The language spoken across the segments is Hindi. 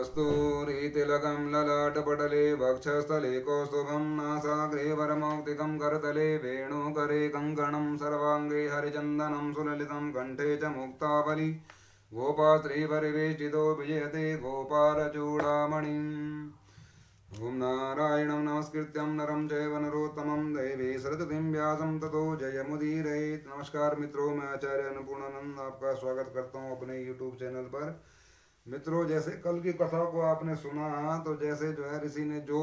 कस्तूरीतिलकं ललाटपटले वक्षस्थले कौस्तुभं नासाग्रे वरमौक्तिकं करतले वेणुकरे कङ्कणं सर्वाङ्गे हरिचन्दनं सुललितं कण्ठे च मुक्तावली गोपाश्रीपरिवेष्टितो विजयते गोपालचूडामणिम्। ॐ नारायणं नमस्कृत्यं नरं चैव नरोत्तमं दैवी सरस्वतीं व्यासं ततो जयमुदीरयेत्। नमस्कार मित्रों, मैं आचार्य अन्नपूर्णानंद आपका स्वागत करता हूं अपने YouTube चैनल पर। मित्रों, जैसे कल की कथा को आपने सुना, तो जैसे जो है ऋषि ने जो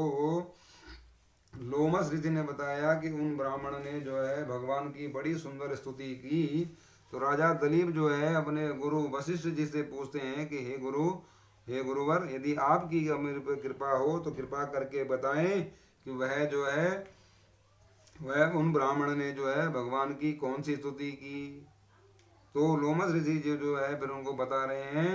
लोमस ऋषि ने बताया कि उन ब्राह्मण ने जो है भगवान की बड़ी सुंदर स्तुति की, तो राजा दलीप जो है अपने गुरु वशिष्ठ जी से पूछते हैं कि हे गुरु, हे गुरुवर, यदि आपकी मेरे पर कृपा हो तो कृपा करके बताएं कि वह जो है वह उन ब्राह्मण ने जो है भगवान की कौन सी स्तुति की। तो लोमस ऋषि जी जो है फिर उनको बता रहे हैं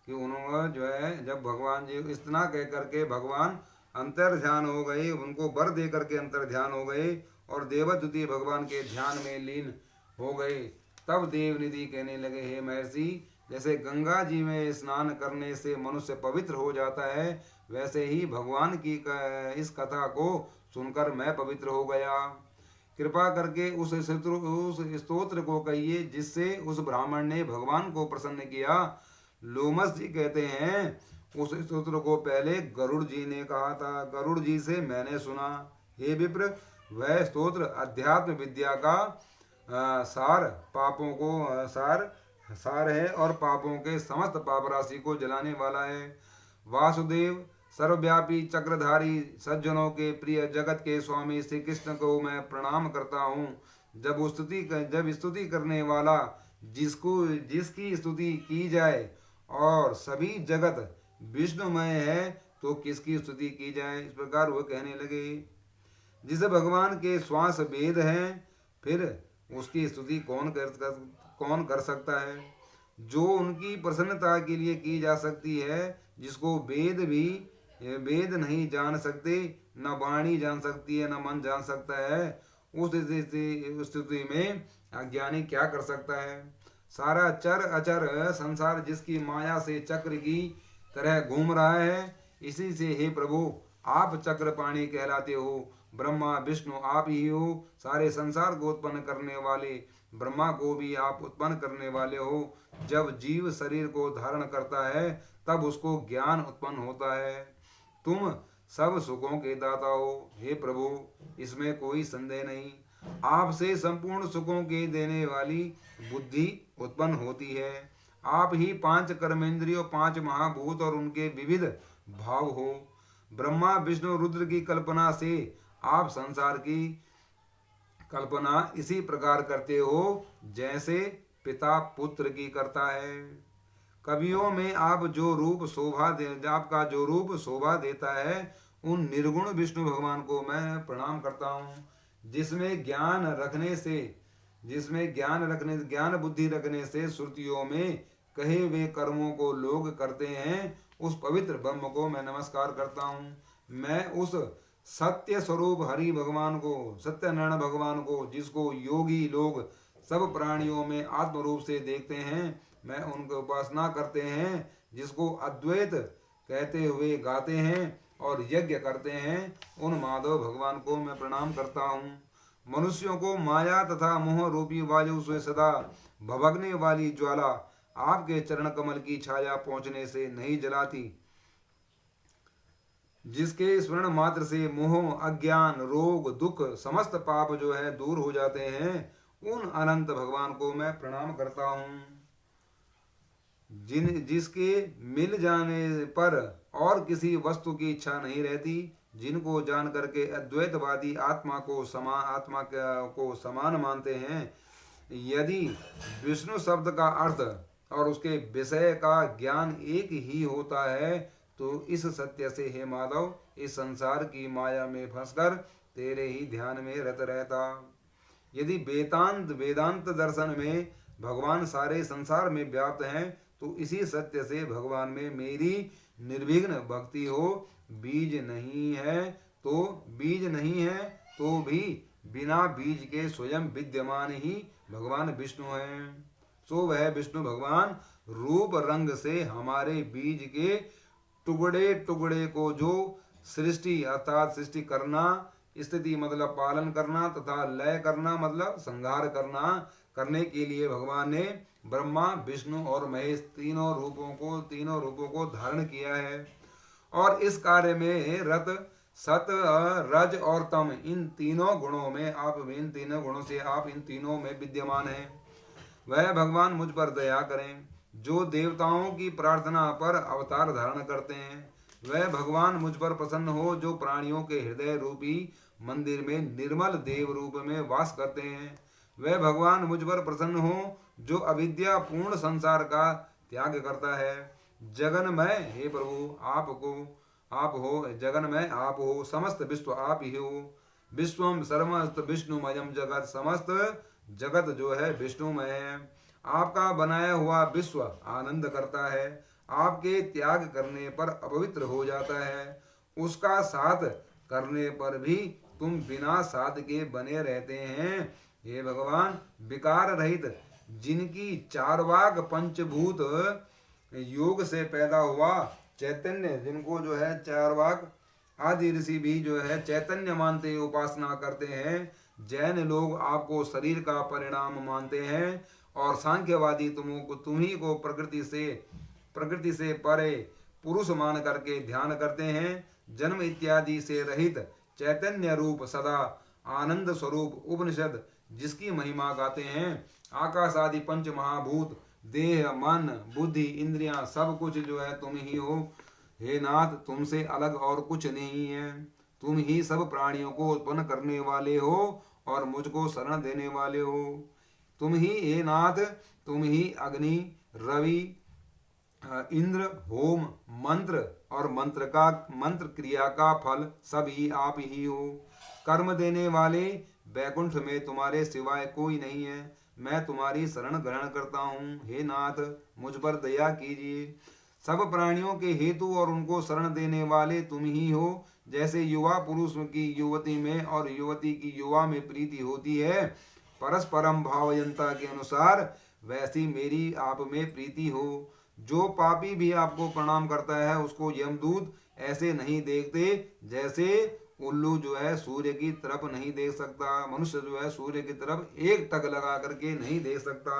कि उन्होंने जो है जब भगवान जी इतना कह करके भगवान अंतर ध्यान हो गए, उनको वर दे करके अंतर ध्यान हो गए और देवद्युति भगवान के ध्यान में लीन हो गए, तब देवनिधि कहने लगे, हे महर्षि, जैसे गंगा जी में स्नान करने से मनुष्य पवित्र हो जाता है, वैसे ही भगवान की इस कथा को सुनकर मैं पवित्र हो गया। कृपा करके उस स्तोत्र को कहिए जिससे उस ब्राह्मण ने भगवान को प्रसन्न किया। लोमस जी कहते हैं उस स्तोत्र को पहले गरुड़ जी ने कहा था, गरुड़ जी से मैंने सुना। हे विप्र, वह स्तोत्र अध्यात्म विद्या का सार पापों को सार है और पापों के समस्त पाप राशि को जलाने वाला है। वासुदेव, सर्वव्यापी, चक्रधारी, सज्जनों के प्रिय, जगत के स्वामी श्री कृष्ण को मैं प्रणाम करता हूँ। जब स्तुति करने वाला जिसकी स्तुति की जाए और सभी जगत विष्णुमय है, तो किसकी स्तुति की जाए। इस प्रकार वह कहने लगे, जिसे भगवान के श्वास वेद हैं, फिर उसकी स्तुति कौन कर सकता है। जो उनकी प्रसन्नता के लिए की जा सकती है, जिसको वेद नहीं जान सकते, न वाणी जान सकती है, न मन जान सकता है, उस स्थिति में अज्ञानी क्या कर सकता है। सारा चर अचर संसार जिसकी माया से चक्र की तरह घूम रहा है, इसी से हे प्रभु आप चक्रपाणी कहलाते हो। ब्रह्मा विष्णु आप ही हो। सारे संसार को उत्पन्न करने वाले ब्रह्मा को भी आप उत्पन्न करने वाले हो। जब जीव शरीर को धारण करता है तब उसको ज्ञान उत्पन्न होता है। तुम सब सुखों के दाता हो हे प्रभु, इसमें कोई संदेह नहीं। आपसे संपूर्ण सुखों के देने वाली बुद्धि उत्पन्न होती है। आप ही 5 कर्मेंद्रियों, 5 महाभूत और उनके विविध भाव हो। ब्रह्मा विष्णु रुद्र की कल्पना से आप संसार की कल्पना इसी प्रकार करते हो जैसे पिता पुत्र की करता है। कवियों में आप जो रूप आपका जो रूप शोभा देता है, उन निर्गुण विष्णु भगवान को मैं प्रणाम करता हूँ। जिसमें ज्ञान बुद्धि रखने से श्रुतियों में कहे हुए कर्मों को लोग करते हैं, उस पवित्र ब्रह्म को मैं नमस्कार करता हूँ। मैं उस सत्य स्वरूप हरि भगवान को, सत्यनारायण भगवान को, जिसको योगी लोग सब प्राणियों में आत्म रूप से देखते हैं, मैं उनकी उपासना करते हैं, जिसको अद्वैत कहते हुए गाते हैं और यज्ञ करते हैं, उन माधव भगवान को मैं प्रणाम करता हूँ। मनुष्यों को माया तथा मोह रूपी वायु से सदा भभकने वाली ज्वाला आपके चरण कमल की छाया पहुँचने से नहीं जलाती। जिसके स्मरण मात्र से मोह, अज्ञान, रोग, दुख, समस्त पाप जो है दूर हो जाते हैं, उन अनंत भगवान को मैं प्रणाम करता हूँ। जिसके मिल जाने पर और किसी वस्तु की इच्छा नहीं रहती, जिनको जान करके अद्वैतवादी आत्मा को समान मानते हैं। यदि विष्णु शब्द का अर्थ और उसके विषय का ज्ञान एक ही होता है, तो इस सत्य से हे माधव इस संसार की माया में फंसकर तेरे ही ध्यान में रत रहता। यदि वेदांत दर्शन में भगवान सारे संसार में व्याप्त हैं, तो इसी सत्य से भगवान में मेरी निर्विघ्न भक्ति हो। बीज नहीं है तो भी बिना बीज के स्वयं विद्यमान ही भगवान विष्णु हैं। सो वह विष्णु भगवान रूप रंग से हमारे बीज के टुकड़े टुकड़े को जो सृष्टि अर्थात सृष्टि करना, स्थिति मतलब पालन करना, तथा लय करना मतलब संहार करना, करने के लिए भगवान ने ब्रह्मा विष्णु और महेश तीनों रूपों को धारण किया है। और इस कार्य में रत सत रज और तम इन तीनों गुणों से आप इन तीनों में विद्यमान हैं। वह भगवान मुझ पर दया करें जो देवताओं की प्रार्थना पर अवतार धारण करते हैं। वह भगवान मुझ पर प्रसन्न हो जो प्राणियों के हृदय रूपी मंदिर में निर्मल देव रूप में वास करते हैं। वह भगवान मुझ पर प्रसन्न हो जो अविद्या पूर्ण संसार का त्याग करता है। जगन्मय हे प्रभु आप हो, जगन्मय आप हो, समस्त विश्व आप ही हो। विश्वम सर्वस्त विष्णुमयम जगत, समस्त जगत जो है विष्णुमय है। आपका बनाया हुआ विश्व आनंद करता है, आपके त्याग करने पर अपवित्र हो जाता है। उसका साथ करने पर भी तुम बिना साथ के बने रहते हैं। हे भगवान, विकार रहित जिनकी चारवाक पंचभूत योग से पैदा हुआ चैतन्य, जिनको जो है चारवाक आदि ऋषि भी जो है चैतन्य मानते उपासना करते हैं। जैन लोग आपको शरीर का परिणाम मानते हैं और सांख्यवादी तुम्ही को प्रकृति से परे पुरुष मान करके ध्यान करते हैं। जन्म इत्यादि से रहित चैतन्य रूप सदा आनंद स्वरूप उपनिषद जिसकी महिमा गाते हैं। आकाश आदि पंच महाभूत देह मन बुद्धि इंद्रियां सब कुछ जो है तुम ही हो। हे नाथ, तुमसे अलग और कुछ नहीं है। तुम ही सब प्राणियों को उत्पन्न करने वाले हो और मुझको शरण देने वाले हो। तुम ही हे नाथ, तुम ही अग्नि रवि इंद्र होम मंत्र और मंत्र क्रिया का फल सब ही आप ही हो। कर्म देने वाले वैकुंठ में तुम्हारे सिवाय कोई नहीं है। मैं तुम्हारी शरण ग्रहण करता हूँ। हे नाथ, मुझ पर दया कीजिए। सब प्राणियों के हेतु और उनको शरण देने वाले तुम ही हो। जैसे युवा पुरुष की युवती में और युवती की युवा में प्रीति होती है परस्परम भावयंता के अनुसार, वैसी मेरी आप में प्रीति हो। जो पापी भी आपको प्रणाम करता है उसको यमदूत ऐसे नहीं देखते जैसे उल्लू जो है सूर्य की तरफ नहीं देख सकता, मनुष्य जो है सूर्य की तरफ एक टक लगा करके नहीं देख सकता।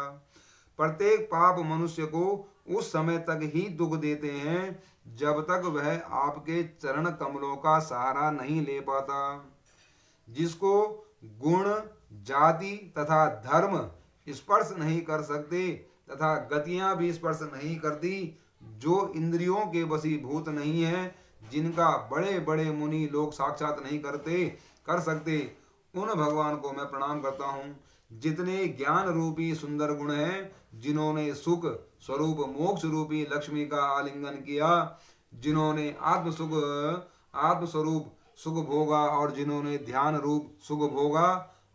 प्रत्येक पाप मनुष्य को उस समय तक ही दुख देते हैं जब तक वह आपके चरण कमलों का सहारा नहीं ले पाता। जिसको गुण जाति तथा धर्म स्पर्श नहीं कर सकते तथा गतियां भी स्पर्श नहीं करती, जो इंद्रियों के वशीभूत नहीं है, जिनका बड़े बड़े मुनि लोग साक्षात नहीं कर सकते, उन भगवान को मैं प्रणाम करता हूँ। जितने ज्ञान रूपी सुंदर गुण हैं, जिन्होंने सुख स्वरूप मोक्ष रूपी लक्ष्मी का आलिंगन किया, जिन्होंने आत्म स्वरूप सुख भोगा और जिन्होंने ध्यान रूप सुख भोगा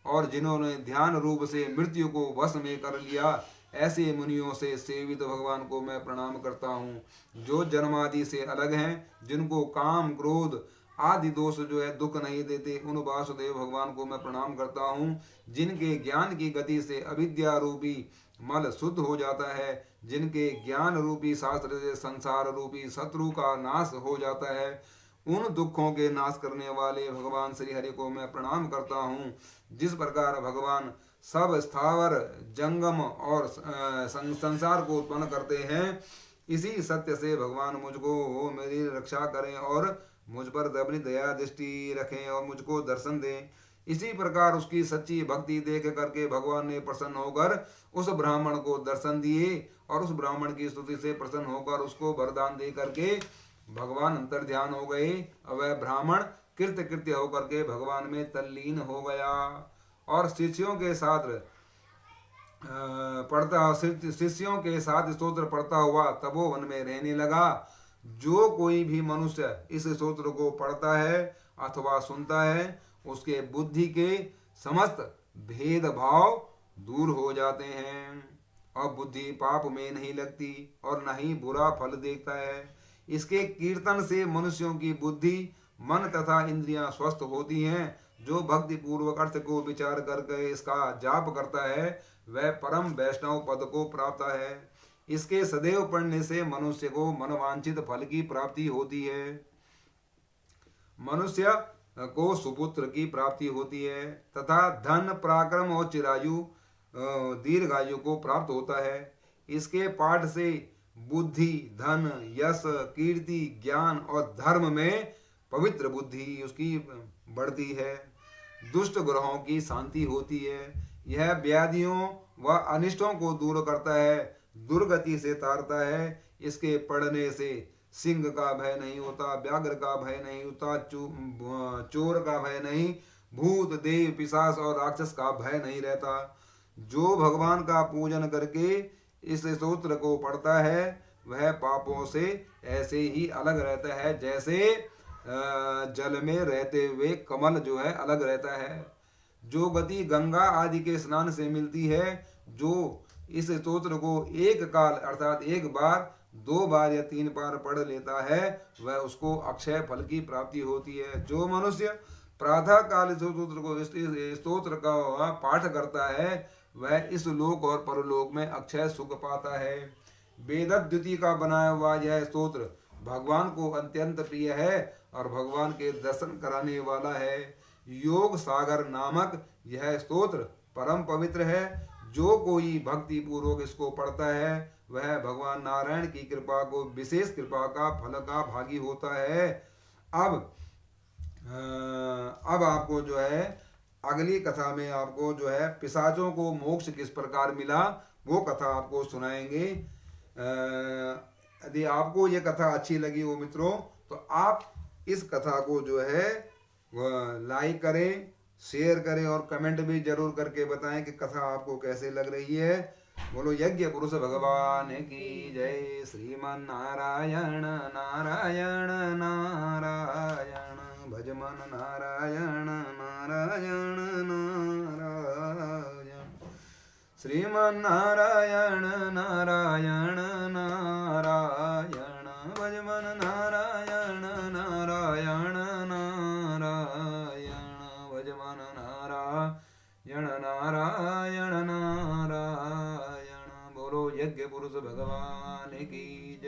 और जिन्होंने ध्यान रूप से मृत्यु को वश में कर लिया, ऐसे मुनियों से सेवित भगवान को मैं प्रणाम करता हूँ। जो जन्मादि से अलग हैं, जिनको काम क्रोध आदि दोष जो है दुख नहीं देते, उन वासुदेव भगवान को मैं प्रणाम करता हूँ। जिनके ज्ञान की गति से अविद्या रूपी मल शुद्ध हो जाता है, जिनके ज्ञान रूपी शास्त्र से संसार रूपी शत्रु का नाश हो जाता है, उन दुखों के नाश करने वाले भगवान श्री हरि को मैं प्रणाम करता हूँ। जिस प्रकार भगवान सब स्थावर जंगम और संसार को उत्पन्न करते हैं, इसी सत्य से भगवान मुझको मेरी रक्षा करें और मुझ पर अपनी दया दृष्टि रखें और मुझको दर्शन दें। इसी प्रकार उसकी सच्ची भक्ति देख करके भगवान ने प्रसन्न होकर उस ब्राह्मण को दर्शन दिए और उस ब्राह्मण की स्तुति से प्रसन्न होकर उसको वरदान दे करके भगवान अंतर ध्यान हो गए। वह ब्राह्मण कृत्य होकर के भगवान में तल्लीन हो गया और शिष्यों के साथ स्तोत्र पढ़ता हुआ तपोवन में रहने लगा। जो कोई भी मनुष्य इस स्तोत्र को पढ़ता है अथवा सुनता है, उसके बुद्धि के समस्त भेदभाव दूर हो जाते हैं और बुद्धि पाप में नहीं लगती और न ही बुरा फल देखता है। इसके कीर्तन से मनुष्यों की बुद्धि मन तथा इंद्रियां स्वस्थ होती हैं। जो भक्ति पूर्वक अर्थ को विचार करके इसका जाप करता है, वह परम वैष्णव पद को प्राप्त है। इसके सदैव पढ़ने से मनुष्य को मनवांछित फल की प्राप्ति होती है। मनुष्य को सुपुत्र की प्राप्ति होती है तथा धन पराक्रम और चिरायु दीर्घायु को प्राप्त होता है। इसके पाठ से बुद्धि, धन, यश, कीर्ति, ज्ञान और धर्म में पवित्र बुद्धि उसकी बढ़ती है। दुष्ट ग्रहों की शांति होती है। यह व्याधियों व अनिष्टों को दूर करता है, दुर्गति से तारता है। इसके पढ़ने से सिंह का भय नहीं होता, व्याघ्र का भय नहीं होता, चोर का भय नहीं, भूत, देव, पिशाच और राक्षस का भय नहीं रहता। जो भगवान का पूजन करके इस स्तोत्र को पढ़ता है वह पापों से ऐसे ही अलग रहता है जैसे जल में रहते हुए कमल जो है अलग रहता है। जो गति गंगा आदि के स्नान से मिलती है, जो इस स्तोत्र को एक काल अर्थात एक बार, 2 बार या 3 बार पढ़ लेता है वह उसको अक्षय फल की प्राप्ति होती है। जो मनुष्य प्रातः काल स्तोत्र का पाठ करता है वह इस लोक और परलोक में अक्षय सुख पाता है। वेदद्युति का बनाया हुआ यह स्तोत्र भगवान को अत्यंत प्रिय है और भगवान के दर्शन कराने वाला है। योग सागर नामक यह स्तोत्र परम पवित्र है। जो कोई भक्ति पूर्वक इसको पढ़ता है वह भगवान नारायण की कृपा को विशेष कृपा का फल का भागी होता है। अब आपको जो है अगली कथा में आपको जो है पिशाचों को मोक्ष किस प्रकार मिला वो कथा आपको सुनाएंगे। यदि आपको ये कथा अच्छी लगी हो मित्रों तो आप इस कथा को जो है वह लाइक करें, शेयर करें और कमेंट भी जरूर करके बताएं कि कथा आपको कैसे लग रही है। बोलो यज्ञ पुरुष भगवान की जय। श्रीमन नारायण नारायण नारायण भजमन नारायण नारायण नारायण। श्रीमन नारायण नारायण नारायण भजमन नारायण नारायण नारायण भजमन नारायण नारायण नारायण। बोलो यज्ञ पुरुष भगवान की